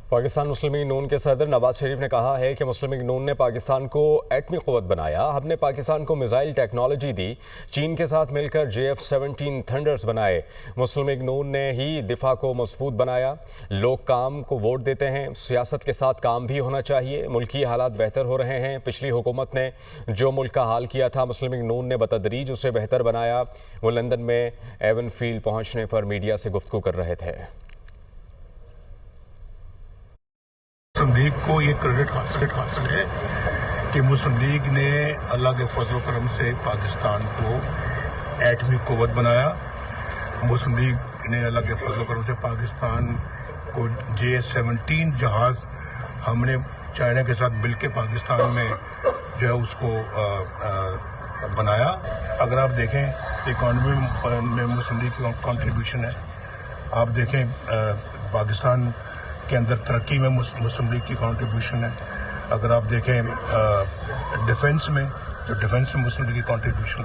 پاکستان مسلم league نون کے صدر نواز شریف نے کہا ہے کہ مسلم لیگ نون نے پاکستان کو ایٹمی قوت بنایا. ہم نے پاکستان کو میزائل ٹیکنالوجی دی, چین کے ساتھ مل کر JF-17 تھنڈرز بنائے. مسلم لیگ نون نے ہی دفاع کو مضبوط بنایا. لوگ کام کو ووٹ دیتے ہیں, سیاست کے ساتھ کام بھی ہونا چاہیے. ملکی حالات بہتر ہو رہے ہیں. پچھلی حکومت نے جو ملک کا حال کیا تھا مسلم لیگ نون نے بتدریج اسے بہتر بنایا. وہ لندن میں ایون فیلڈ پہنچنے پر میڈیا سے گفتگو کر رہے تھے. مسلم لیگ کو یہ کریڈٹ حاصل ہے کہ مسلم لیگ نے اللہ کے فضل و کرم سے پاکستان کو ایٹمی قوت بنایا. مسلم لیگ نے اللہ کے فضل و کرم سے پاکستان کو JF-17 جہاز ہم نے چائنا کے ساتھ مل کے پاکستان میں جو ہے اس کو بنایا. اگر آپ دیکھیں اکانومی میں مسلم لیگ کی کنٹریبیوشن ہے. آپ دیکھیں پاکستان کے اندر ترقی میں مسلم لیگ کی کنٹریبیوشن ہے. اگر آپ دیکھیں ڈیفنس میں تو ڈیفنس میں مسلم لیگ کی کنٹریبیوشن ہے.